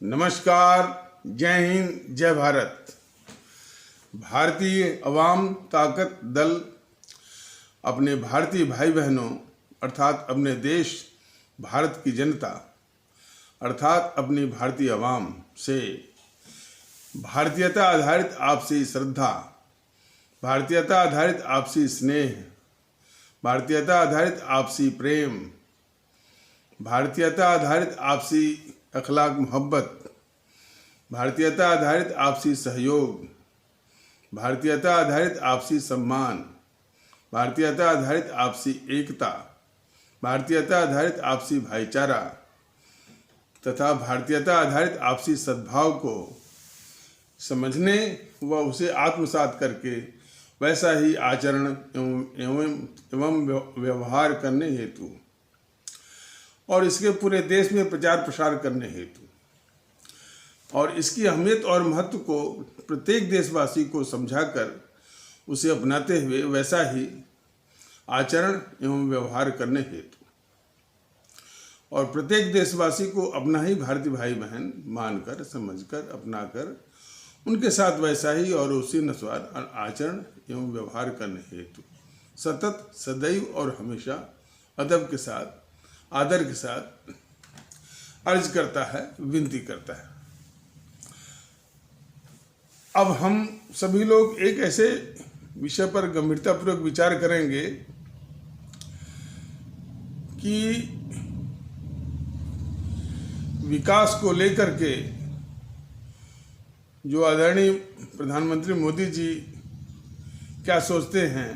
नमस्कार, जय हिंद, जय भारत। भारतीय अवाम ताकत दल अपने भारतीय भाई बहनों अर्थात अपने देश भारत की जनता अर्थात अपनी भारतीय अवाम से भारतीयता आधारित आपसी श्रद्धा, भारतीयता आधारित आपसी स्नेह, भारतीयता आधारित आपसी प्रेम, भारतीयता आधारित आपसी अखलाक मोहब्बत, भारतीयता आधारित आपसी सहयोग, भारतीयता आधारित आपसी सम्मान, भारतीयता आधारित आपसी एकता, भारतीयता आधारित आपसी भाईचारा तथा भारतीयता आधारित आपसी सद्भाव को समझने व उसे आत्मसात करके वैसा ही आचरण एवं व्यवहार करने हेतु और इसके पूरे देश में प्रचार प्रसार करने हेतु और इसकी अहमियत और महत्व को प्रत्येक देशवासी को समझाकर उसे अपनाते हुए वैसा ही आचरण एवं व्यवहार करने हेतु और प्रत्येक देशवासी को अपना ही भारतीय भाई बहन मानकर, समझकर, अपनाकर उनके साथ वैसा ही और उसी अनुसार आचरण एवं व्यवहार करने हेतु सतत, सदैव और हमेशा अदब के साथ, आदर के साथ अर्ज करता है, विनती करता है। अब हम सभी लोग एक ऐसे विषय पर गंभीरतापूर्वक विचार करेंगे कि विकास को लेकर के जो आदरणीय प्रधानमंत्री मोदी जी क्या सोचते हैं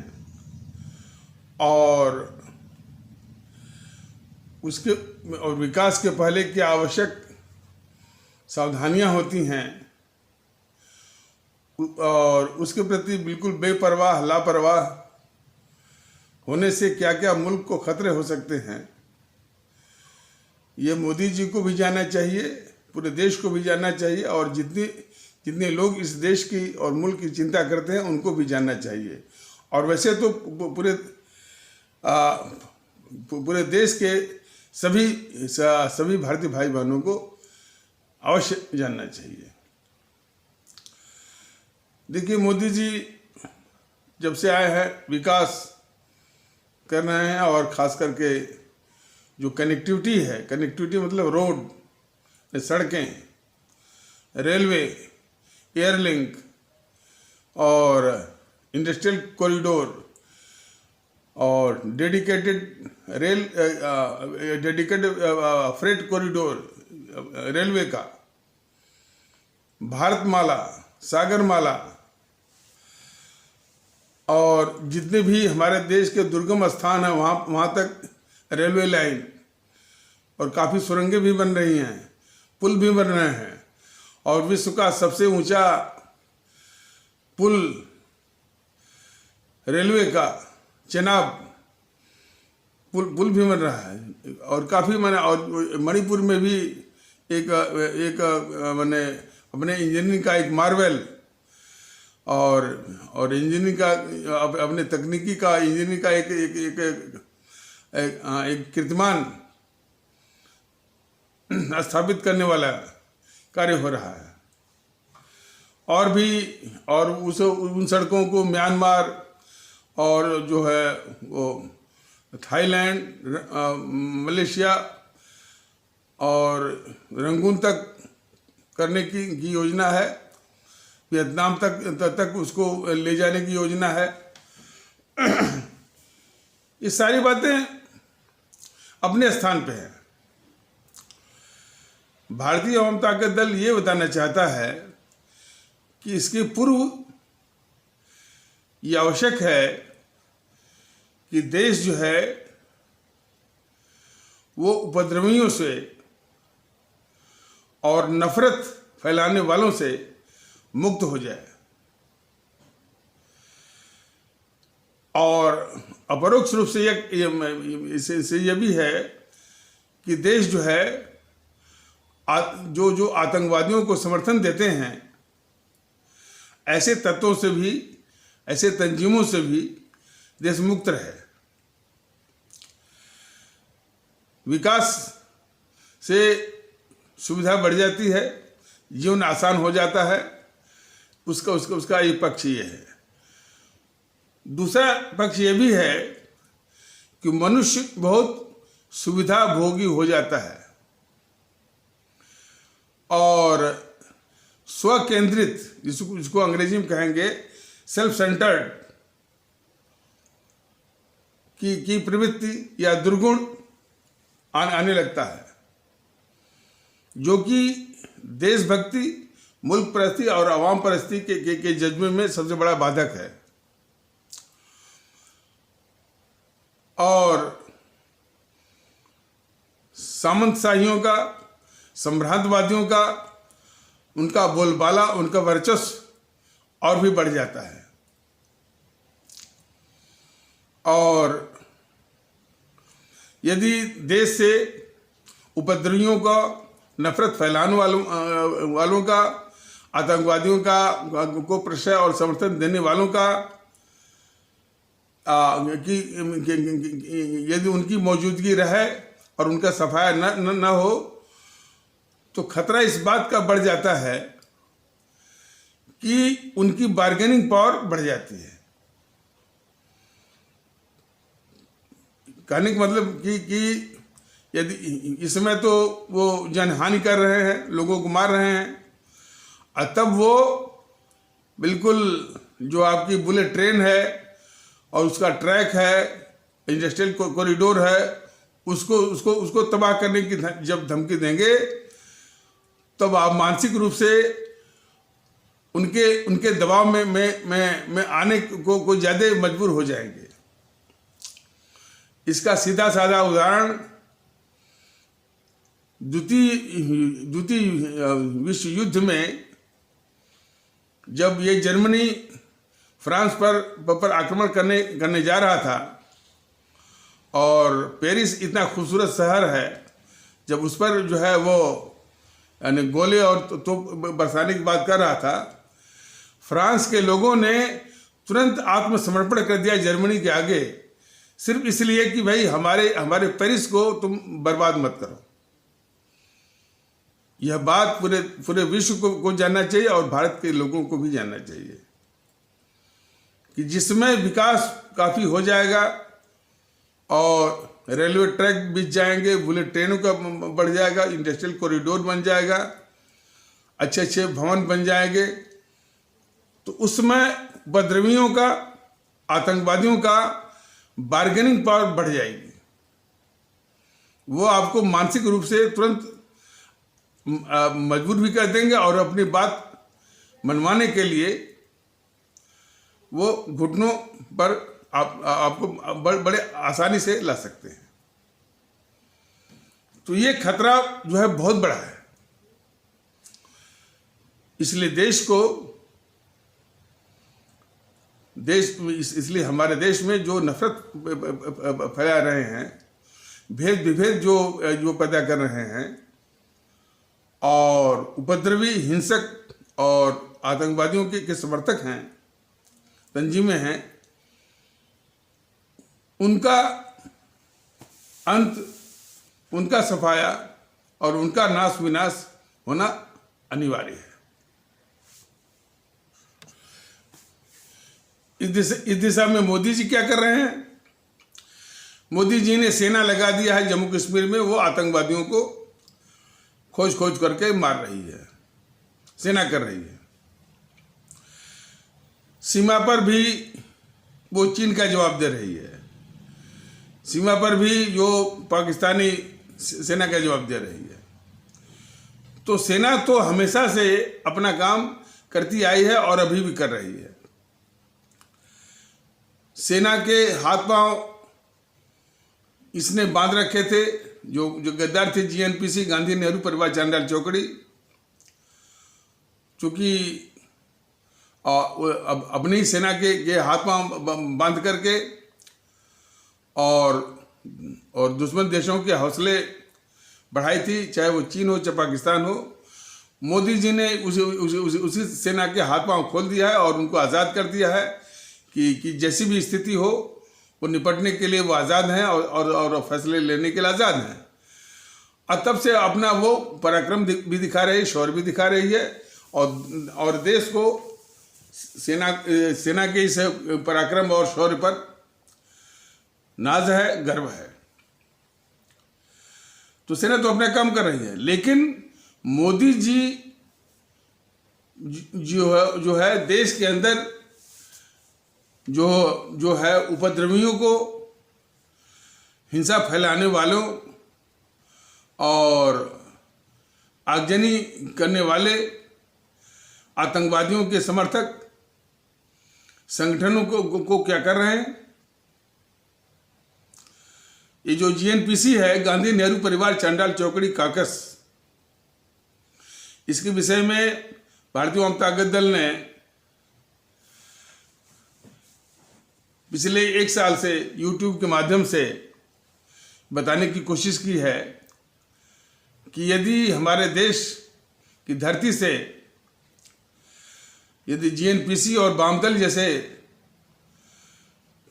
और उसके और विकास के पहले क्या आवश्यक सावधानियां होती हैं और उसके प्रति बिल्कुल बेपरवाह, लापरवाह होने से क्या क्या मुल्क को खतरे हो सकते हैं, ये मोदी जी को भी जानना चाहिए, पूरे देश को भी जानना चाहिए और जितने लोग इस देश की और मुल्क की चिंता करते हैं उनको भी जानना चाहिए। और वैसे तो पूरे देश के सभी भारतीय भाई बहनों को अवश्य जानना चाहिए। देखिए, मोदी जी जब से आए हैं विकास कर रहे हैं और ख़ास करके जो कनेक्टिविटी है, कनेक्टिविटी मतलब रोड, सड़कें, रेलवे, एयरलिंक और इंडस्ट्रियल कॉरिडोर और डेडिकेटेड फ्रेट कॉरिडोर रेलवे का, भारतमाला, सागरमाला और जितने भी हमारे देश के दुर्गम स्थान हैं वहाँ तक रेलवे लाइन और काफ़ी सुरंगें भी बन रही हैं, पुल भी बन रहे हैं और विश्व का सबसे ऊंचा पुल रेलवे का चेनाब पुल भी बन रहा है और काफ़ी और मणिपुर में भी एक मैंने अपने इंजीनियरिंग का एक मार्वल और इंजीनियरिंग का अपने तकनीकी का इंजीनियरिंग का एक कीर्तिमान स्थापित करने वाला कार्य हो रहा है। और उन सड़कों को म्यांमार और जो है वो थाईलैंड, मलेशिया और रंगून तक करने की योजना है, वियतनाम तक उसको ले जाने की योजना है। ये सारी बातें अपने स्थान पे हैं। भारतीय अवाम ताकत दल ये बताना चाहता है कि इसके पूर्व ये आवश्यक है कि देश जो है वो उपद्रवियों से और नफरत फैलाने वालों से मुक्त हो जाए और अपरोक्ष रूप से इससे यह भी है कि देश जो है जो आतंकवादियों को समर्थन देते हैं ऐसे तत्वों से भी, ऐसे तंजीमों से भी देश मुक्त रहे। विकास से सुविधा बढ़ जाती है, जीवन आसान हो जाता है। उसका एक पक्ष ये है। दूसरा पक्ष ये भी है कि मनुष्य बहुत सुविधा भोगी हो जाता है और स्व केंद्रित, जिसको अंग्रेजी में कहेंगे सेल्फ सेंटर्ड की प्रवृत्ति या दुर्गुण आने लगता है, जो कि देशभक्ति, मुल्क परस्ती और आवाम परस्ती के जज्बे में सबसे बड़ा बाधक है। और सामंतशाहियों का, सम्रांतवादियों का, उनका बोलबाला, उनका वर्चस्व और भी बढ़ जाता है। और यदि देश से उपद्रवियों का, नफरत फैलाने वालों का, आतंकवादियों को प्रश्रय और समर्थन देने वालों का यदि उनकी मौजूदगी रहे और उनका सफाया न हो, तो खतरा इस बात का बढ़ जाता है कि उनकी बार्गेनिंग पावर बढ़ जाती है। कहने का मतलब कि यदि इसमें तो वो जनहानि कर रहे हैं, लोगों को मार रहे हैं, और तब वो बिल्कुल जो आपकी बुलेट ट्रेन है और उसका ट्रैक है, इंडस्ट्रियल कॉरिडोर है, उसको तबाह करने की जब धमकी देंगे, तब आप मानसिक रूप से उनके दबाव में आने को ज़्यादा मजबूर हो जाएंगे। इसका सीधा साधा उदाहरण द्वितीय विश्व युद्ध में जब ये जर्मनी फ्रांस पर आक्रमण करने जा रहा था, और पेरिस इतना खूबसूरत शहर है, जब उस पर जो है वो यानी गोले और तो बरसाने की बात कर रहा था, फ्रांस के लोगों ने तुरंत आत्मसमर्पण कर दिया जर्मनी के आगे, सिर्फ इसलिए कि भाई हमारे पेरिस को तुम बर्बाद मत करो। यह बात पूरे विश्व को जानना चाहिए और भारत के लोगों को भी जानना चाहिए कि जिसमें विकास काफ़ी हो जाएगा और रेलवे ट्रैक बिछ जाएंगे, बुलेट ट्रेनों का बढ़ जाएगा, इंडस्ट्रियल कॉरिडोर बन जाएगा, अच्छे भवन बन जाएंगे, तो उसमें उपद्रवियों का, आतंकवादियों का बार्गेनिंग पावर बढ़ जाएगी। वो आपको मानसिक रूप से तुरंत मजबूर भी कर देंगे और अपनी बात मनवाने के लिए वो घुटनों पर आपको बड़े आसानी से ला सकते हैं। तो ये खतरा जो है बहुत बड़ा है। इसलिए इसलिए हमारे देश में जो नफरत फैला रहे हैं, भेद विभेद जो पैदा कर रहे हैं, और उपद्रवी, हिंसक और आतंकवादियों के समर्थक हैं, तंजीमें हैं, उनका अंत, उनका सफाया और उनका नाश विनाश होना अनिवार्य है। इस दिशा में मोदी जी क्या कर रहे हैं? मोदी जी ने सेना लगा दिया है जम्मू कश्मीर में, वो आतंकवादियों को खोज करके मार रही है, सेना कर रही है। सीमा पर भी वो चीन का जवाब दे रही है, सीमा पर भी जो पाकिस्तानी सेना का जवाब दे रही है। तो सेना तो हमेशा से अपना काम करती आई है और अभी भी कर रही है। सेना के हाथ पांव इसने बांध रखे थे, जो गद्दार थे, जीएनपीसी, गांधी नेहरू परिवार, चांडाल चौकड़ी, चूंकि अपनी सेना के हाथ पांव बांध करके और दुश्मन देशों के हौसले बढ़ाई थी, चाहे वो चीन हो चाहे पाकिस्तान हो। मोदी जी ने उसी सेना के हाथ पांव खोल दिया है और उनको आज़ाद कर दिया है कि जैसी भी स्थिति हो वो निपटने के लिए वो आज़ाद हैं और फैसले लेने के लिए आज़ाद हैं। और तब से अपना वो पराक्रम भी दिखा रही है, शौर्य भी दिखा रही है, और देश को सेना के इस पराक्रम और शौर्य पर नाज है, गर्व है। तो सेना तो अपना काम कर रही है, लेकिन मोदी जी जो है देश के अंदर जो है उपद्रवियों को, हिंसा फैलाने वालों और आगजनी करने वाले आतंकवादियों के समर्थक संगठनों को क्या कर रहे हैं। ये जो जीएनपीसी है, गांधी नेहरू परिवार चांडाल चौकड़ी काकस, इसके विषय में भारतीय वाम ताकत दल ने पिछले 1 साल से यूट्यूब के माध्यम से बताने की कोशिश की है कि यदि हमारे देश की धरती से यदि जीएनपीसी और वामदल जैसे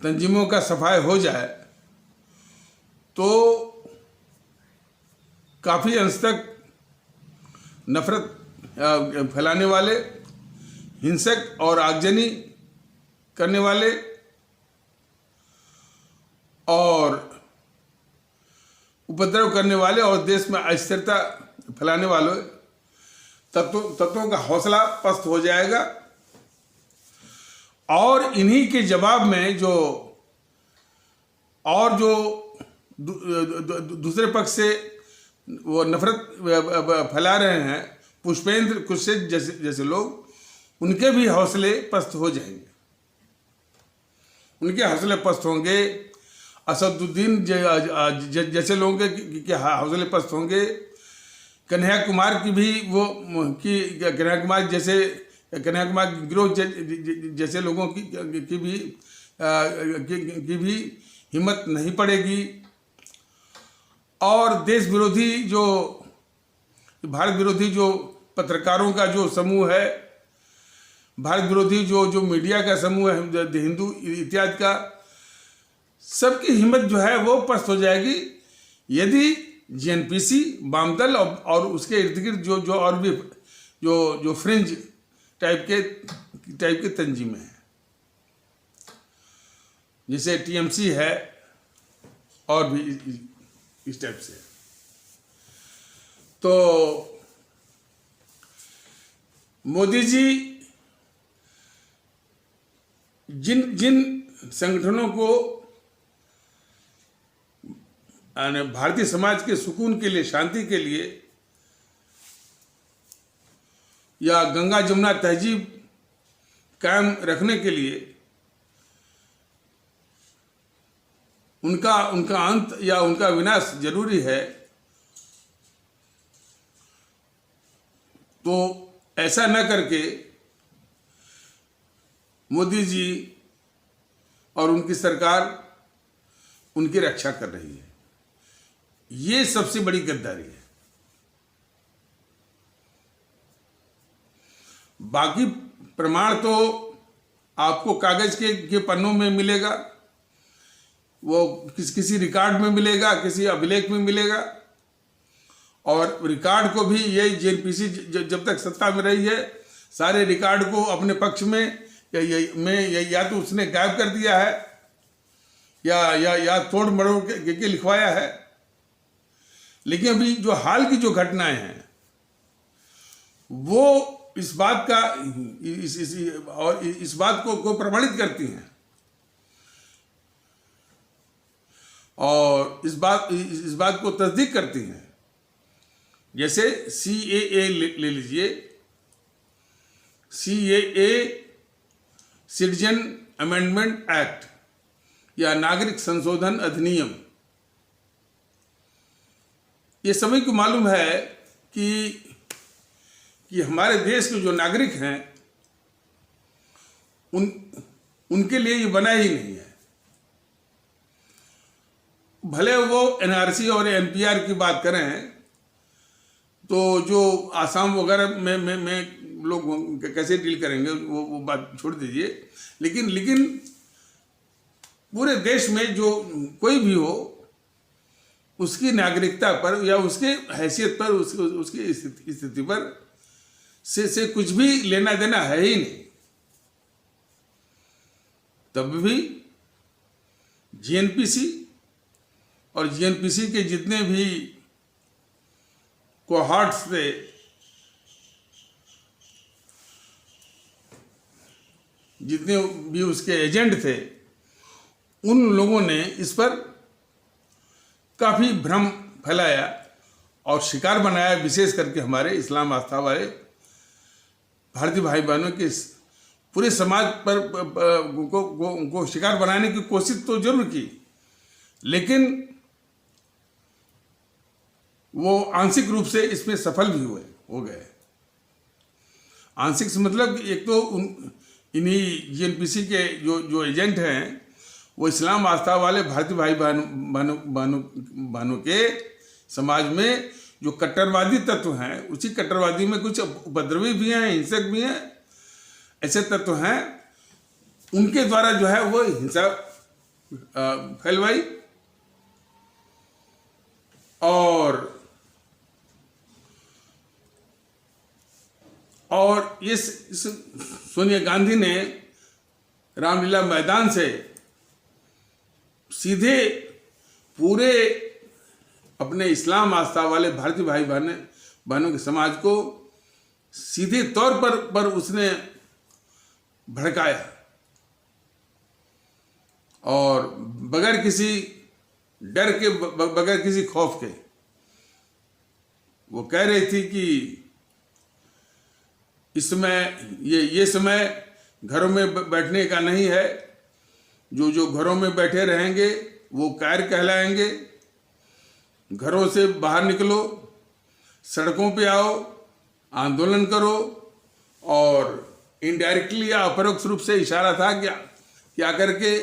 तंजीमों का सफाया हो जाए तो काफ़ी अंश तक नफरत फैलाने वाले, हिंसक और आगजनी करने वाले और उपद्रव करने वाले और देश में अस्थिरता फैलाने वाले तत्वों का हौसला पस्त हो जाएगा। और इन्हीं के जवाब में जो दूसरे पक्ष से वो नफरत फैला रहे हैं, पुष्पेंद्र कुशवाहा जैसे लोग, उनके भी हौसले पस्त हो जाएंगे। उनके हौसले पस्त होंगे, असदुद्दीन जैसे लोगों के हौसले पस्त होंगे, कन्हैया कुमार की भी कन्हैया कुमार गिरोह जैसे लोगों की भी हिम्मत नहीं पड़ेगी। और देश विरोधी भारत विरोधी जो पत्रकारों का जो समूह है, भारत विरोधी जो मीडिया का समूह है, हिंदू इत्यादि का, सबकी हिम्मत जो है वो पस्त हो जाएगी यदि जीएनपीसी, वामदल और उसके इर्द गिर्द जो और भी जो फ्रिंज टाइप के तंजीमें हैं, जैसे टीएमसी है और भी इस टाइप से। तो मोदी जी जिन संगठनों को भारतीय समाज के सुकून के लिए, शांति के लिए या गंगा जमुना तहजीब कायम रखने के लिए उनका अंत या उनका विनाश जरूरी है, तो ऐसा न करके मोदी जी और उनकी सरकार उनकी रक्षा कर रही है। ये सबसे बड़ी गद्दारी है। बाकी प्रमाण तो आपको कागज के पन्नों में मिलेगा, वो किसी रिकॉर्ड में मिलेगा, किसी अभिलेख में मिलेगा। और रिकॉर्ड को भी ये जीएनपीसी जब तक सत्ता में रही है, सारे रिकॉर्ड को अपने पक्ष में या तो उसने गायब कर दिया है या तोड़ मरोड़ के लिखवाया है। लेकिन अभी जो हाल की जो घटनाएं हैं वो इस बात को प्रमाणित करती हैं और इस बात को तस्दीक करती हैं। जैसे CAA ले लीजिए, CAA सिटीजन अमेंडमेंट एक्ट या नागरिक संशोधन अधिनियम। ये सभी को मालूम है कि हमारे देश के जो नागरिक हैं उनके लिए ये बना ही नहीं है। भले वो NRC और NPR की बात करें तो जो आसाम वगैरह में लोग कैसे डील करेंगे वो बात छोड़ दीजिए। लेकिन पूरे देश में जो कोई भी हो, उसकी नागरिकता पर या उसके हैसियत पर, उसकी स्थिति पर से कुछ भी लेना देना है ही नहीं। तब भी जीएनपीसी और जीएनपीसी के जितने भी कोहॉर्ट्स थे, जितने भी उसके एजेंट थे, उन लोगों ने इस पर काफ़ी भ्रम फैलाया और शिकार बनाया, विशेष करके हमारे इस्लाम आस्था वाले भारतीय भाई बहनों के पूरे समाज पर को शिकार बनाने की कोशिश तो जरूर की, लेकिन वो आंशिक रूप से इसमें सफल भी हो गए। आंशिक से मतलब एक तो इन्हीं जीएनपीसी के जो एजेंट हैं, वो इस्लाम आस्था वाले भारतीय भाई बहनों के समाज में जो कट्टरवादी तत्व हैं, उसी कट्टरवादी में कुछ उपद्रवी भी हैं, हिंसक भी हैं, ऐसे तत्व हैं, उनके द्वारा जो है वो हिंसा फैलवाई। और इस सोनिया गांधी ने रामलीला मैदान से सीधे पूरे अपने इस्लाम आस्था वाले भारतीय भाई बहनों के समाज को सीधे तौर पर उसने भड़काया और बगैर किसी डर के, बगैर किसी खौफ के वो कह रही थी कि इस समय ये समय घरों में बैठने का नहीं है, जो घरों में बैठे रहेंगे वो कायर कहलाएंगे, घरों से बाहर निकलो, सड़कों पे आओ, आंदोलन करो। और इनडायरेक्टली या अपरोक्ष रूप से इशारा था कि क्या करके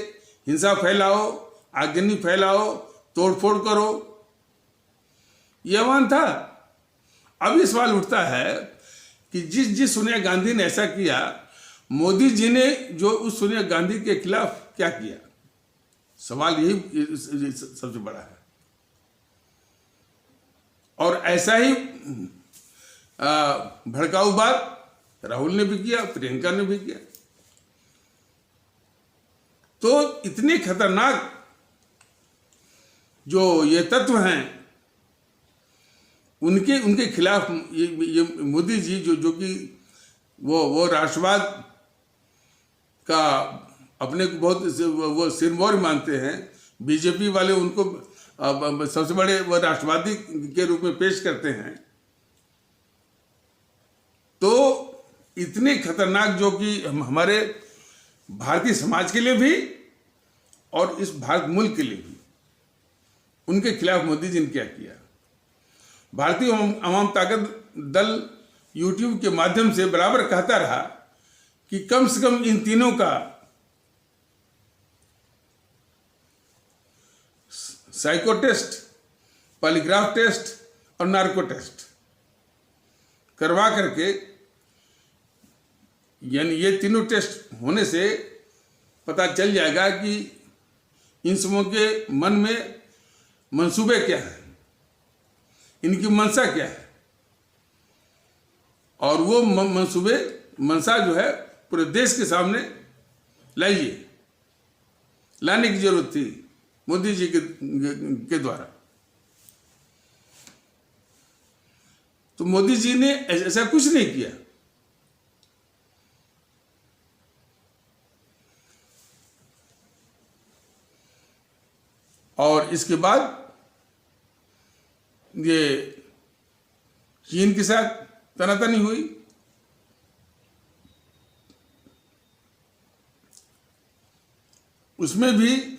हिंसा फैलाओ, आगजनी फैलाओ, तोड़फोड़ करो, यह आह्वान था। अब ये सवाल उठता है कि जिस सोनिया गांधी ने ऐसा किया, मोदी जी ने जो उस सोनिया गांधी के खिलाफ क्या किया, सवाल यही सबसे बड़ा है। और ऐसा ही भड़काऊ बात राहुल ने भी किया, प्रियंका ने भी किया। तो इतने खतरनाक जो ये तत्व हैं, उनके खिलाफ ये मोदी जी जो कि वो राष्ट्रवाद का अपने को बहुत वो सिरमौर मानते हैं, बीजेपी वाले उनको सबसे बड़े वो राष्ट्रवादी के रूप में पेश करते हैं। तो इतने खतरनाक जो कि हमारे भारतीय समाज के लिए भी और इस भारत मुल्क के लिए भी, उनके खिलाफ मोदी जी ने क्या किया। भारतीय अवाम ताकत दल यूट्यूब के माध्यम से बराबर कहता रहा कि कम से कम इन तीनों का साइको टेस्ट, पॉलीग्राफ टेस्ट और नार्को टेस्ट करवा करके, यानी ये तीनों टेस्ट होने से पता चल जाएगा कि इन सबों के मन में मंसूबे क्या हैं, इनकी मंशा क्या है। और वो मंसूबे, मंशा जो है पूरे देश के सामने लाने की जरूरत थी मोदी जी के द्वारा। तो मोदी जी ने ऐसा कुछ नहीं किया। और इसके बाद ये चीन के साथ तनातनी हुई। उसमें भी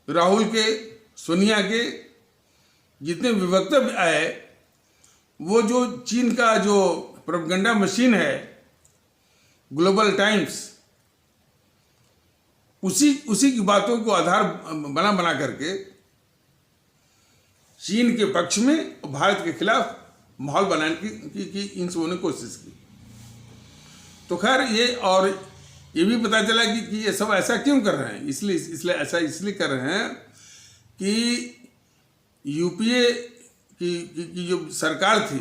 राहुल के, सोनिया के जितने भी वक्तव्य आए, वो जो चीन का जो प्रोपेगेंडा मशीन है ग्लोबल टाइम्स, उसी की बातों को आधार बना करके चीन के पक्ष में भारत के खिलाफ माहौल बनाने की इन सबों ने कोशिश की। तो खैर ये भी पता चला कि ये सब ऐसा क्यों कर रहे हैं। इसलिए कर रहे हैं कि यूपीए की जो सरकार थी,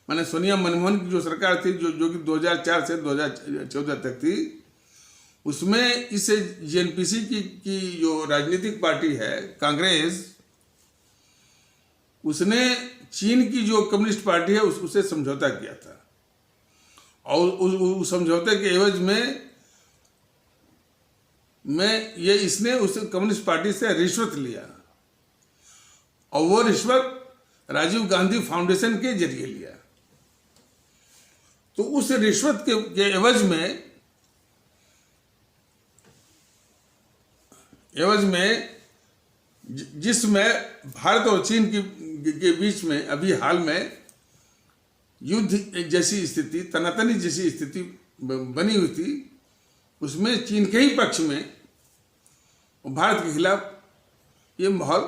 माने सोनिया मनमोहन की जो सरकार थी, जो कि 2004 से 2014 तक थी, उसमें इस जेएनपीसी की जो राजनीतिक पार्टी है कांग्रेस, उसने चीन की जो कम्युनिस्ट पार्टी है उससे समझौता किया था, और उस समझौते के एवज में इसने उस कम्युनिस्ट पार्टी से रिश्वत लिया, और वो रिश्वत राजीव गांधी फाउंडेशन के जरिए लिया। तो उस रिश्वत के एवज में जिसमें भारत और चीन के बीच में अभी हाल में युद्ध जैसी स्थिति, तनातनी जैसी स्थिति बनी हुई थी, उसमें चीन के ही पक्ष में भारत के खिलाफ ये माहौल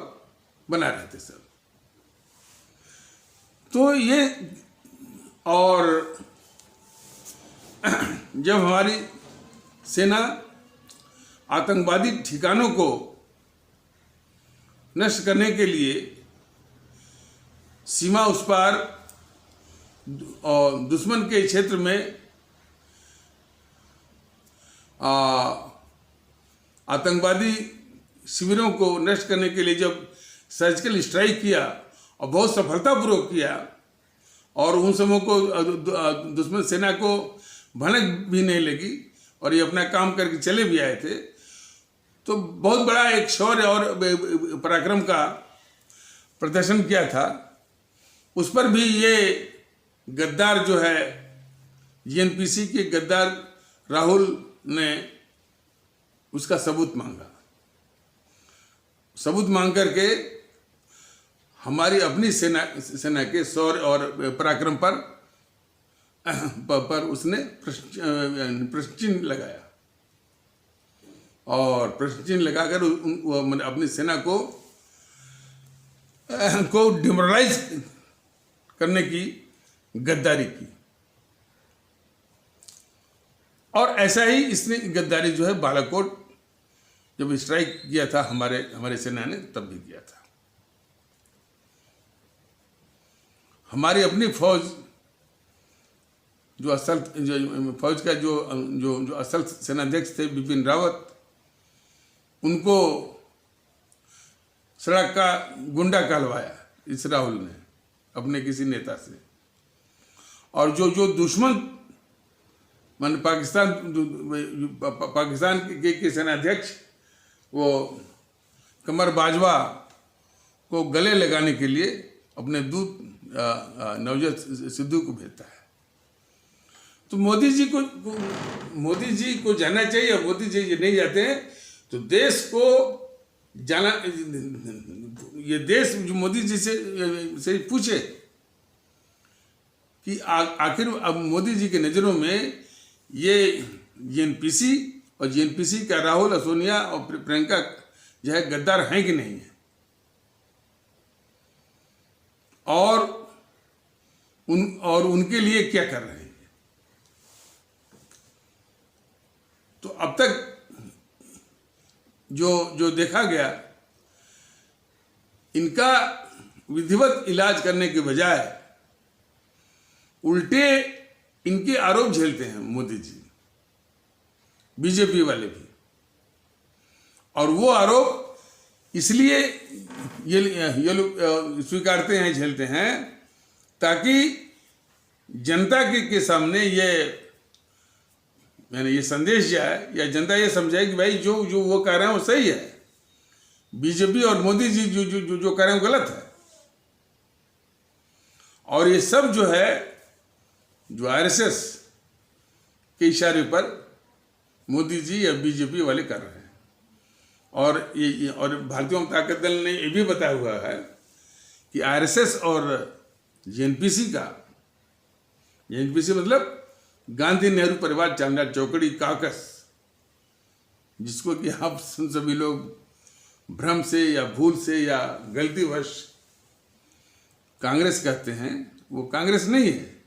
बना रहे थे सब। तो ये, और जब हमारी सेना आतंकवादी ठिकानों को नष्ट करने के लिए सीमा उस पार और दुश्मन के क्षेत्र में आतंकवादी शिविरों को नष्ट करने के लिए जब सर्जिकल स्ट्राइक किया और बहुत सफलतापूर्वक किया, और उन समय को दुश्मन सेना को भनक भी नहीं लगी और ये अपना काम करके चले भी आए थे, तो बहुत बड़ा एक शौर्य और पराक्रम का प्रदर्शन किया था। उस पर भी ये गद्दार जो है, जेएनपीसी के गद्दार राहुल ने उसका सबूत मांगा। सबूत मांग करके हमारी अपनी सेना के शौर्य और पराक्रम पर उसने प्रश्न चिन्ह लगाया, और प्रश्न चिन्ह लगाकर अपनी सेना को डिमोरलाइज करने की गद्दारी की। और ऐसा ही इसने गद्दारी जो है बालाकोट जब स्ट्राइक किया था हमारे सेना ने, तब भी किया था। हमारी अपनी फौज जो फौज का जो असल सेनाध्यक्ष थे बिपिन रावत, उनको सड़क का गुंडा कहलवाया इस राहुल ने अपने किसी नेता से। और जो दुश्मन मान पाकिस्तान के सेनाध्यक्ष वो कमर बाजवा को गले लगाने के लिए अपने दूत नवजोत सिद्धू को भेजता है। तो मोदी जी को जाना चाहिए, और मोदी जी नहीं जाते हैं तो देश को जाना, ये देश जो मोदी जी से पूछे कि आखिर अब मोदी जी के नज़रों में ये जेएनपीसी और जेएनपीसी का राहुल, सोनिया और प्रियंका जो है गद्दार हैं कि नहीं है, और उनके लिए क्या कर रहे हैं। तो अब तक जो देखा गया, इनका विधिवत इलाज करने के बजाय उल्टे इनके आरोप झेलते हैं मोदी जी, बीजेपी वाले भी। और वो आरोप इसलिए ये लोग स्वीकारते हैं, झेलते हैं, ताकि जनता के सामने ये संदेश जाए, या जनता ये समझे कि भाई जो वो कह रहे हैं वो सही है, बीजेपी और मोदी जी जो कह रहे हैं वो गलत है। और ये सब जो है, जो आरएसएस के इशारे पर मोदी जी या बीजेपी वाले कर रहे हैं। और भारतीय जनता दल ने ये भी बताया हुआ है कि आरएसएस और जेएनपीसी मतलब गांधी नेहरू परिवार चांडाल चौकड़ी काकस, जिसको कि आप सभी लोग भ्रम से या भूल से या गलतीवश कांग्रेस कहते हैं, वो कांग्रेस नहीं है,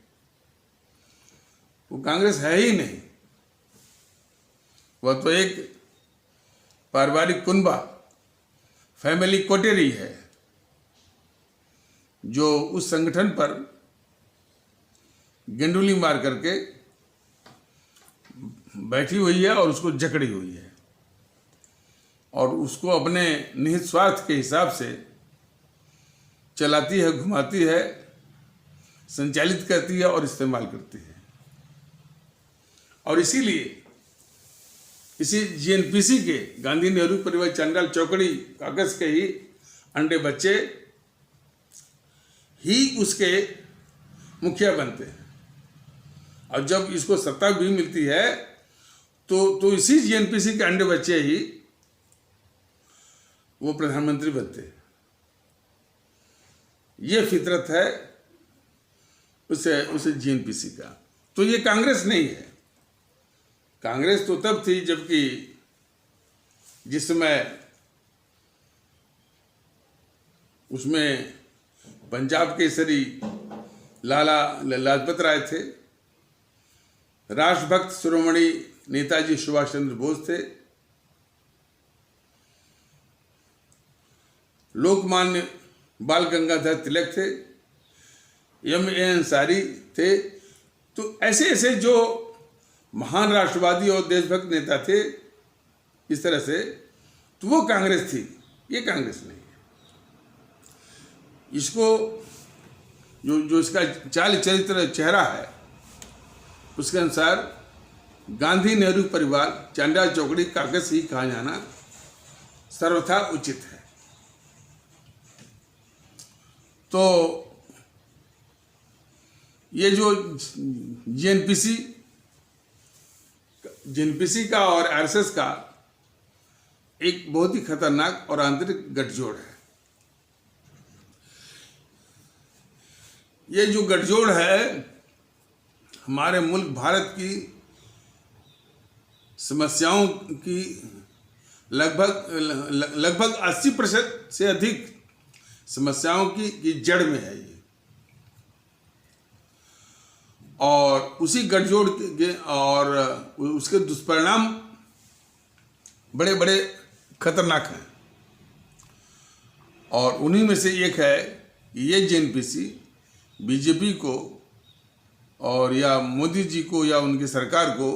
वो कांग्रेस है ही नहीं। वह तो एक पारिवारिक कुनबा, फैमिली कोटेरी है, जो उस संगठन पर गेंडुली मार करके बैठी हुई है और उसको जकड़ी हुई है और उसको अपने निहित स्वार्थ के हिसाब से चलाती है, घुमाती है, संचालित करती है और इस्तेमाल करती है। और इसीलिए इसी जीएनपीसी के गांधी नेहरू परिवार चांडाल चौकड़ी कागज के ही अंडे बच्चे ही उसके मुखिया बनते हैं। और जब इसको सत्ता भी मिलती है तो इसी जीएनपीसी के अंडे बच्चे ही वो प्रधानमंत्री बनते हैं। ये फितरत है उसे जीएनपीसी का। तो ये कांग्रेस नहीं है। कांग्रेस तो तब थी जबकि जिस समय उसमें पंजाब केसरी लाला लाजपत राय थे, राष्ट्रभक्त शिरोमणि नेताजी सुभाष चंद्र बोस थे, लोकमान्य बाल गंगाधर तिलक थे, एम.ए. अंसारी थे। तो ऐसे ऐसे जो महान राष्ट्रवादी और देशभक्त नेता थे, इस तरह से, तो वो कांग्रेस थी। ये कांग्रेस नहीं है। इसको जो इसका चाल चरित्र चेहरा है उसके अनुसार गांधी नेहरू परिवार चांडाल चौकड़ी कागज ही कहा जाना सर्वथा उचित है। तो ये जो जीएनपीसी का और आरएसएस का एक बहुत ही खतरनाक और आंतरिक गठजोड़ है। ये जो गठजोड़ है हमारे मुल्क भारत की समस्याओं की लगभग 80% से अधिक समस्याओं की जड़ में है ये। और उसी गठजोड़ के और उसके दुष्परिणाम बड़े बड़े खतरनाक हैं। और उन्हीं में से एक है कि ये जीएनपीसी बीजेपी को और या मोदी जी को या उनकी सरकार को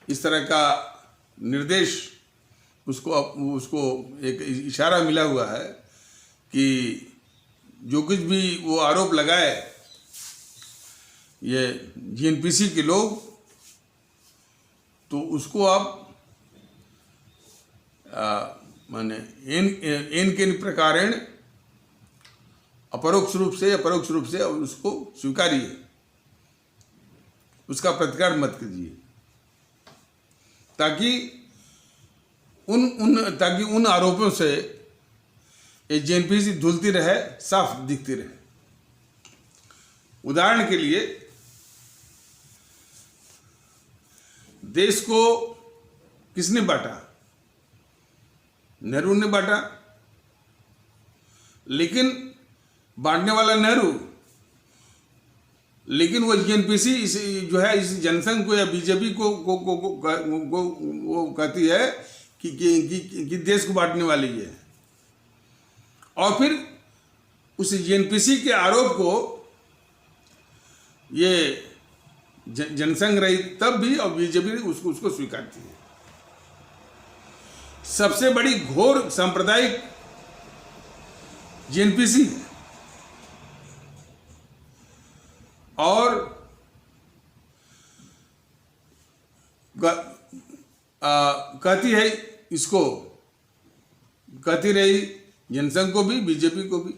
इस तरह का निर्देश उसको एक इशारा मिला हुआ है कि जो कुछ भी वो आरोप लगाए ये जीएनपीसी के लोग, तो उसको आप माने इन के प्रकारेण अपरोक्ष रूप से उसको स्वीकारिए, उसका प्रतिकार मत कीजिए, ताकि उन आरोपों से ये जीएनपीसी धुलती रहे, साफ दिखती रहे। उदाहरण के लिए, देश को किसने बांटा? नेहरू ने बांटा। लेकिन बांटने वाला नेहरू, लेकिन वो जीएनपीसी जो है इस जनसंघ को या बीजेपी को वो कहती है कि देश को बांटने वाली है। और फिर उस जीएनपीसी के आरोप को ये जनसंघ रही तब भी और बीजेपी उसको स्वीकारती है। सबसे बड़ी घोर सांप्रदायिक जीएनपीसी है। और कहती है इसको, कहती रही जनसंघ को भी, बीजेपी को भी।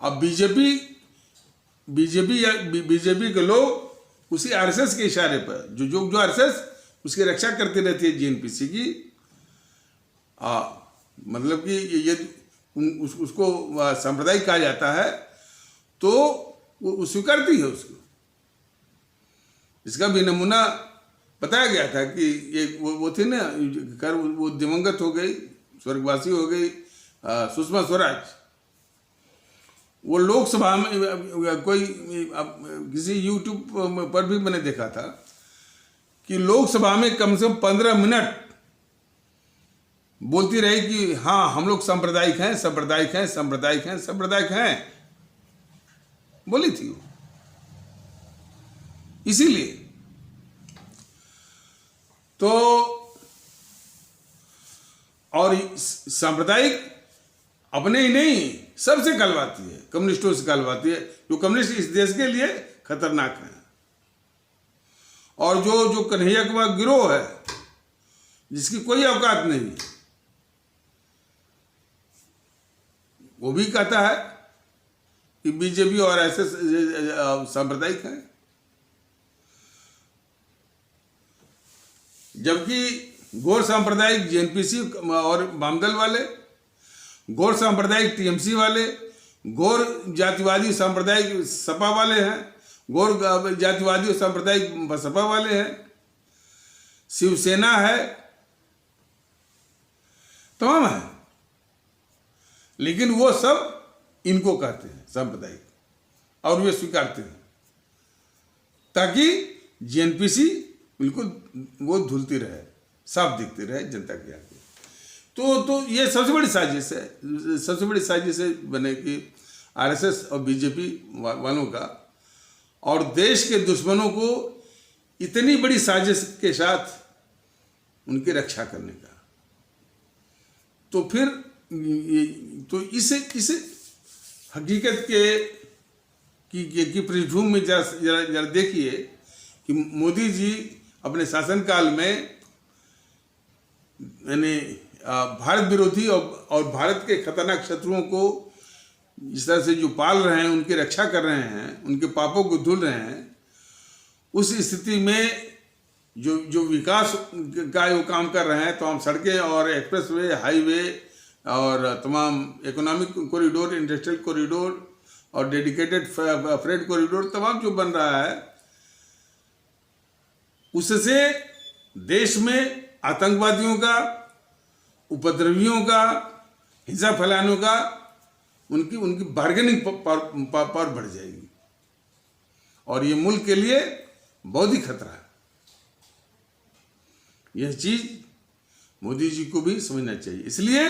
अब बीजेपी के लोग उसी आरएसएस के इशारे पर जो आरएसएस उसकी रक्षा करती रहती है जीएनपीसी की, मतलब कि ये उसको सांप्रदायिक कहा जाता है, तो वो स्वीकारती है उसको। इसका भी नमूना बताया गया था कि ये वो थी ना, वो दिवंगत हो गई, स्वर्गवासी हो गई, सुषमा स्वराज। वो लोकसभा में कोई किसी यूट्यूब पर भी मैंने देखा था कि लोकसभा में कम से कम 15 मिनट बोलती रही कि हाँ हम लोग सांप्रदायिक हैं, सांप्रदायिक हैं, सांप्रदायिक हैं, सांप्रदायिक हैं, बोली थी वो। इसीलिए तो और सांप्रदायिक अपने ही नहीं सबसे कहलवाती है, कम्युनिस्टों से कहलवाती है, जो कम्युनिस्ट इस देश के लिए खतरनाक हैं। और जो कन्हैया कुमार गिरोह है जिसकी कोई औकात नहीं, वो भी कहता है कि बीजेपी और ऐसे सांप्रदायिक हैं, जबकि गौर सांप्रदायिक जेएनपीसी और वामदल वाले, गौर सांप्रदायिक टीएमसी वाले, गौर जातिवादी सांप्रदायिक सपा वाले हैं, गौर जातिवादी सांप्रदायिक बसपा वाले हैं, शिवसेना है, तमाम है। लेकिन वो सब इनको कहते हैं सांप्रदायिक और वे स्वीकारते हैं, ताकि जेएनपीसी बिल्कुल वो धुलती रहे, साफ दिखती रहे जनता के आगे। तो ये सबसे बड़ी साजिश है, सबसे बड़ी साजिश है बने कि आरएसएस और बीजेपी वालों का और देश के दुश्मनों को इतनी बड़ी साजिश के साथ उनकी रक्षा करने का। तो फिर इसे हकीकत की पृष्ठभूमि में जरा देखिए कि मोदी जी अपने शासनकाल में यानी भारत विरोधी और भारत के खतरनाक शत्रुओं को जिस तरह से जो पाल रहे हैं, उनकी रक्षा कर रहे हैं, उनके पापों को धुल रहे हैं, उस स्थिति में जो विकास का वो काम कर रहे हैं, तमाम सड़कें और एक्सप्रेसवे, हाईवे और तमाम इकोनॉमिक कॉरिडोर, इंडस्ट्रियल कॉरिडोर और डेडिकेटेड फ्रेट कॉरिडोर तमाम जो बन रहा है, उससे देश में आतंकवादियों का, उपद्रवियों का, हिंसा फैलाने का उनकी बार्गेनिंग पावर बढ़ जाएगी और ये मुल्क के लिए बहुत ही खतरा है। यह चीज मोदी जी को भी समझना चाहिए। इसलिए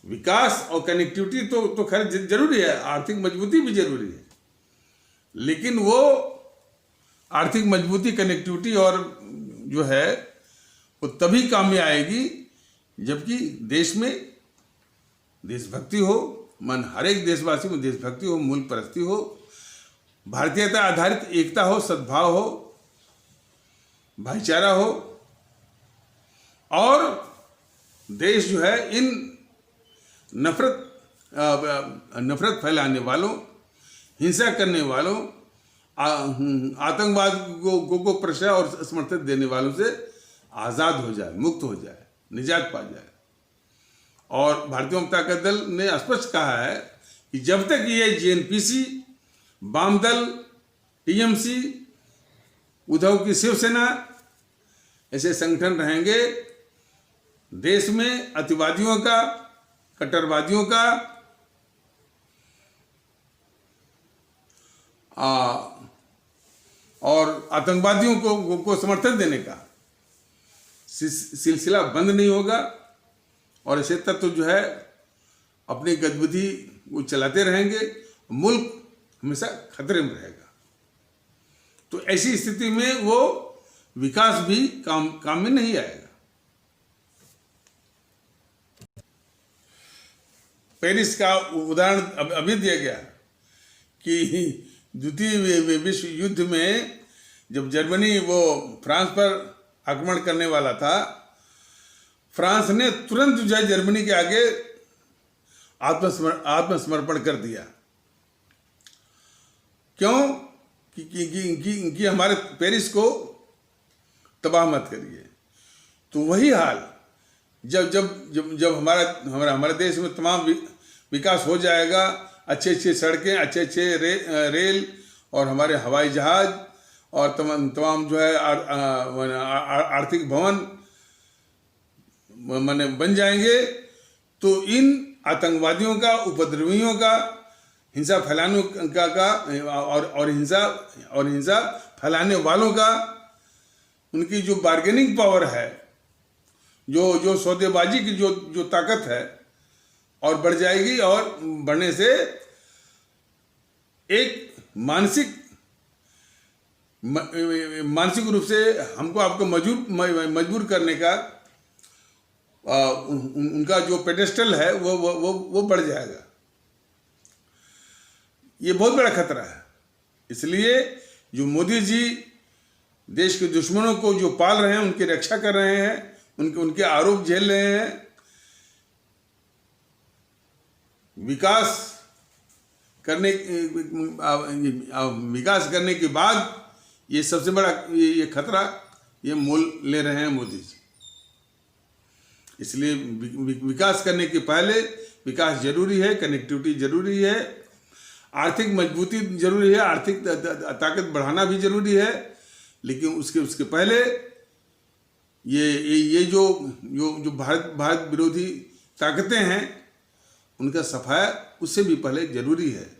विकास और कनेक्टिविटी तो खैर जरूरी है, आर्थिक मजबूती भी जरूरी है, लेकिन वो आर्थिक मजबूती, कनेक्टिविटी और जो है वो तभी काम में आएगी जबकि देश में देशभक्ति हो, मन हर एक देशवासी में देशभक्ति हो, मुल्क परस्ती हो, भारतीयता आधारित एकता हो, सद्भाव हो, भाईचारा हो और देश जो है इन नफरत फैलाने वालों, हिंसा करने वालों, आतंकवाद को प्रश्रय और समर्थन देने वालों से आज़ाद हो जाए, मुक्त हो जाए, निजात पा जाए। और भारतीय जनता दल ने स्पष्ट कहा है कि जब तक ये जेएनपीसी, वामदल, टीएमसी, उद्धव की शिवसेना ऐसे संगठन रहेंगे, देश में अतिवादियों का, कट्टरवादियों का और आतंकवादियों को समर्थन देने का सिलसिला बंद नहीं होगा और ऐसे तत्व जो है अपनी गतिविधि वो चलाते रहेंगे, मुल्क हमेशा खतरे में रहेगा। तो ऐसी स्थिति में वो विकास भी काम में नहीं आएगा। पेरिस का उदाहरण अभी दिया गया कि द्वितीय विश्व युद्ध में जब जर्मनी वो फ्रांस पर आक्रमण करने वाला था, फ्रांस ने तुरंत जो है जर्मनी के आगे आत्मसमर्पण कर दिया। क्यों? कि हमारे पेरिस को तबाह मत करिए। तो वही हाल जब हमारे देश में तमाम विकास हो जाएगा, अच्छे सड़कें, अच्छे रेल और हमारे हवाई जहाज और तमाम जो है आर्थिक भवन माने बन जाएंगे, तो इन आतंकवादियों का, उपद्रवियों का, हिंसा फैलाने का और हिंसा फैलाने वालों का, उनकी जो बार्गेनिंग पावर है, जो सौदेबाजी की जो ताकत है और बढ़ जाएगी, और बढ़ने से एक मानसिक रूप से हमको आपको मजबूर करने का उनका जो पेडेस्टल है वो बढ़ जाएगा। ये बहुत बड़ा खतरा है। इसलिए जो मोदी जी देश के दुश्मनों को जो पाल रहे हैं, उनकी रक्षा कर रहे हैं, उनके आरोप झेल रहे हैं, विकास करने के बाद ये सबसे बड़ा ये खतरा ये मोल ले रहे हैं मोदी जी। इसलिए विकास करने के पहले विकास जरूरी है, कनेक्टिविटी जरूरी है, आर्थिक मजबूती जरूरी है, आर्थिक ताकत बढ़ाना भी जरूरी है, लेकिन उसके पहले ये जो भारत विरोधी ताकतें हैं उनका सफाया उससे भी पहले जरूरी है,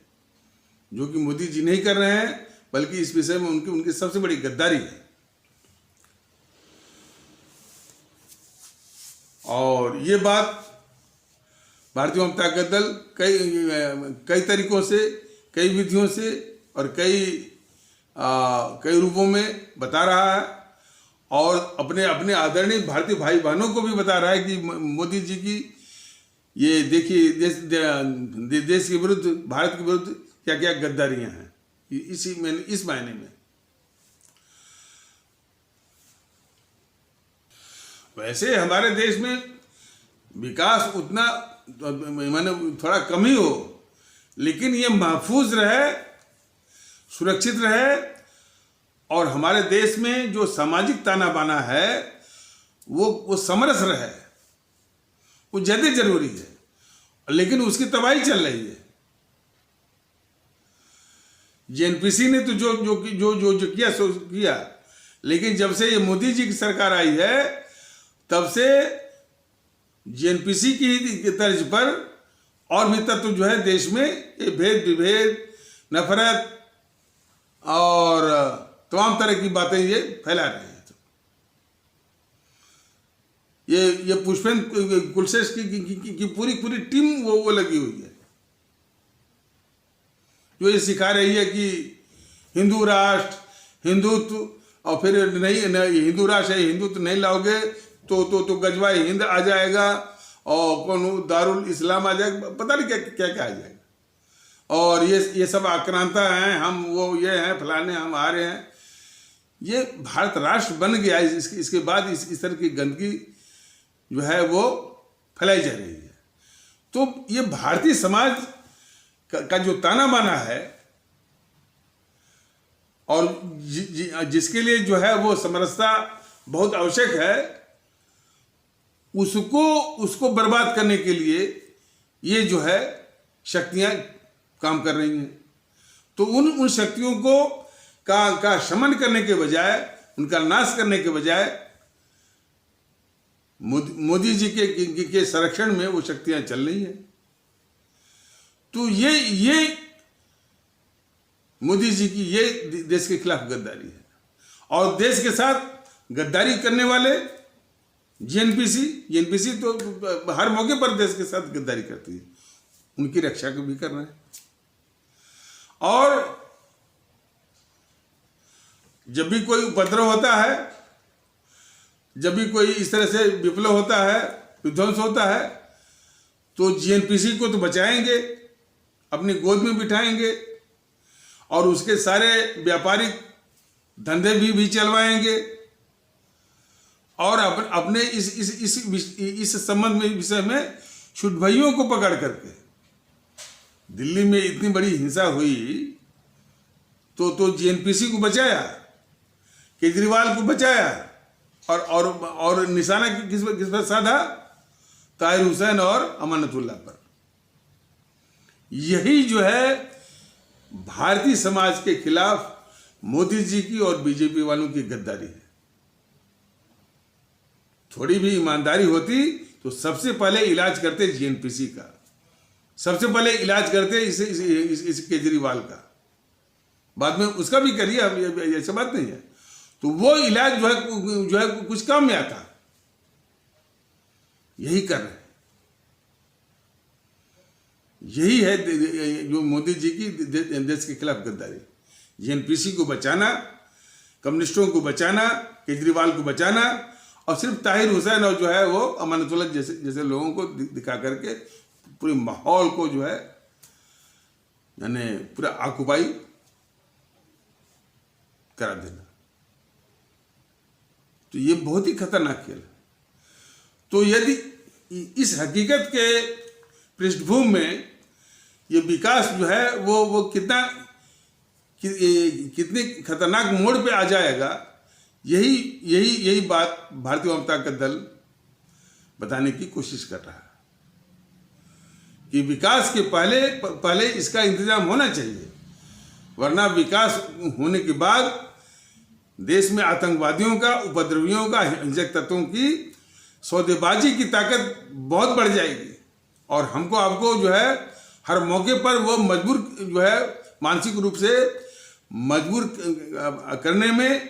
जो कि मोदी जी नहीं कर रहे हैं, बल्कि इस विषय में उनकी सबसे बड़ी गद्दारी है। और ये बात भारतीय जनता दल कई तरीकों से, कई विधियों से और कई रूपों में बता रहा है, और अपने आदरणीय भारतीय भाई बहनों को भी बता रहा है कि मोदी जी की ये देखिए देश के विरुद्ध, भारत के विरुद्ध क्या क्या गद्दारियां हैं इस मायने में। वैसे हमारे देश में विकास उतना माने थोड़ा कम ही हो, लेकिन ये महफूज रहे, सुरक्षित रहे, और हमारे देश में जो सामाजिक ताना बाना है वो समरस रहे, वो ज्यादा जरूरी है। लेकिन उसकी तबाही चल रही है। जेएनपीसी ने तो जो किया सो किया, लेकिन जब से ये मोदी जी की सरकार आई है तब से जेएनपीसी की तर्ज पर और भी तत्व जो है देश में ये भेद विभेद, नफरत और तमाम तरह की बातें ये फैला रहे हैं। ये पुष्पेंद्र कुलशेष की पूरी टीम वो लगी हुई है, जो ये सिखा रही है कि हिंदू राष्ट्र, हिंदुत्व, और फिर नहीं हिंदू राष्ट्र है, हिंदुत्व नहीं लाओगे तो गजवा हिंद आ जाएगा, और कौन दारुल इस्लाम आ जाएगा, पता नहीं क्या क्या आ जाएगा। और ये सब आक्रांता हैं, हम वो ये हैं, फलाने हम आ रहे हैं। ये भारत राष्ट्र बन गया, इसके बाद इस तरह की गंदगी जो है वो फैलाई जा रही है। तो ये भारतीय समाज का जो ताना बाना है, और जिसके लिए जो है वो समरसता बहुत आवश्यक है, उसको बर्बाद करने के लिए ये जो है शक्तियां काम कर रही हैं। तो उन शक्तियों का शमन करने के बजाय, उनका नाश करने के बजाय मोदी जी के संरक्षण में वो शक्तियां चल रही हैं। तो ये मोदी जी की ये देश के खिलाफ गद्दारी है। और देश के साथ गद्दारी करने वाले जेएनपीसी तो हर मौके पर देश के साथ गद्दारी करती है, उनकी रक्षा भी कर रहे हैं। और जब भी कोई उपद्रव होता है, जब भी कोई इस तरह से विप्लव होता है, विध्वंस होता है, तो जेएनपीसी को तो बचाएंगे, अपनी गोद में बिठाएंगे, और उसके सारे व्यापारिक धंधे भी चलवाएंगे, और अपने इस संबंध में विषय में शुद्ध भाइयों को पकड़ करके, दिल्ली में इतनी बड़ी हिंसा हुई तो जेएनपीसी को बचाया, केजरीवाल को बचाया, और निशाना किस पर साधा? ताहिर हुसैन और अमानतुल्लाह पर। यही जो है भारतीय समाज के खिलाफ मोदी जी की और बीजेपी वालों की गद्दारी है। थोड़ी भी ईमानदारी होती तो सबसे पहले इलाज करते जेएनपीसी का, सबसे पहले इलाज करते इस केजरीवाल का, बाद में उसका भी करिए, अब ऐसा बात नहीं है। तो वो इलाज जो है कुछ काम में आता। यही कर रहे हैं। यही है जो मोदी जी की देश के खिलाफ गद्दारी। जेएनपीसी को बचाना, कम्युनिस्टों को बचाना, केजरीवाल को बचाना, और सिर्फ ताहिर हुसैन और जो है वो अमानतुल्लाह जैसे लोगों को दिखा करके पूरे माहौल को जो है यानी पूरा आकुपाई करा देना। तो ये बहुत ही खतरनाक खेल है। तो यदि इस हकीकत के पृष्ठभूमि में ये विकास जो है वो कितनी खतरनाक मोड़ पे आ जाएगा, यही बात भारतीय जनता का दल बताने की कोशिश कर रहा है कि विकास के पहले इसका इंतजाम होना चाहिए, वरना विकास होने के बाद देश में आतंकवादियों का, उपद्रवियों का, हिंसक तत्वों की सौदेबाजी की ताकत बहुत बढ़ जाएगी, और हमको आपको जो है हर मौके पर वो मजबूर जो है मानसिक रूप से मजबूर करने में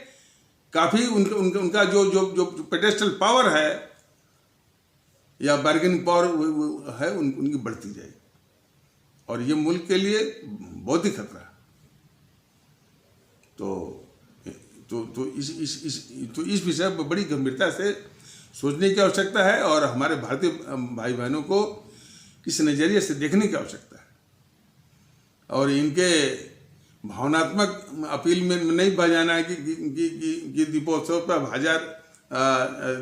काफ़ी उनका जो पेटेस्टल पावर है या बार्गेनिंग पावर है उनकी बढ़ती जाएगी, और ये मुल्क के लिए बहुत ही खतरा है। तो इस विषय पर बड़ी गंभीरता से सोचने की आवश्यकता है, और हमारे भारतीय भाई बहनों को इस नज़रिए से देखने की आवश्यकता है, और इनके भावनात्मक अपील में नहीं बजाना है कि दीपोत्सव पर 1000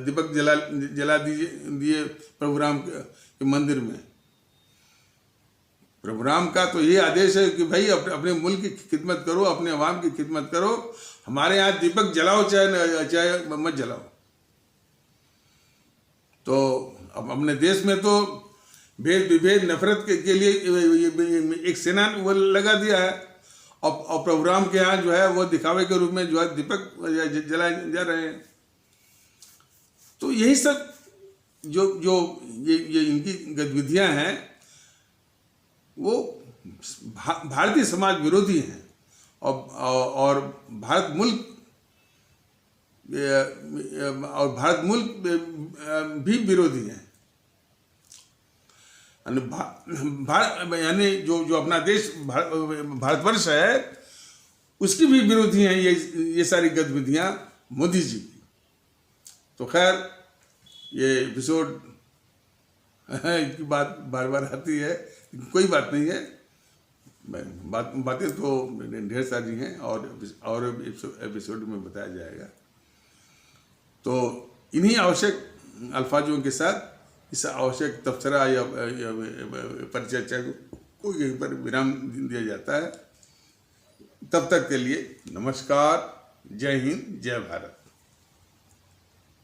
दीपक जला दिए प्रभु राम के मंदिर में। प्रभु राम का तो ये आदेश है कि भाई अपने मुल्क की खिदमत करो, अपने अवाम की खिदमत करो। हमारे यहाँ दीपक जलाओ चाहे मत जलाओ। तो अब अपने देश में तो भेद विभेद नफरत के लिए एक सेना वो लगा दिया है, और प्रभु राम के यहाँ जो है वो दिखावे के रूप में जो है दीपक जलाए जा रहे हैं। तो यही सब जो ये इनकी गतिविधियां हैं वो भारतीय समाज विरोधी हैं, और भारत मुल्क भी विरोधी हैं। यानी जो अपना देश भारतवर्ष है उसकी भी विरोधी हैं ये सारी गतिविधियां मोदी जी की। तो खैर ये एपिसोड की बात बार बार आती है, कोई बात नहीं है, बातें तो ढेर सारी हैं और एपिसोड में बताया जाएगा। तो इन्हीं आवश्यक अल्फाजों के साथ इस आवश्यक तबसरा या परिचर्चा को यहीं पर विराम दिया जाता है। तब तक के लिए नमस्कार, जय हिंद, जय भारत।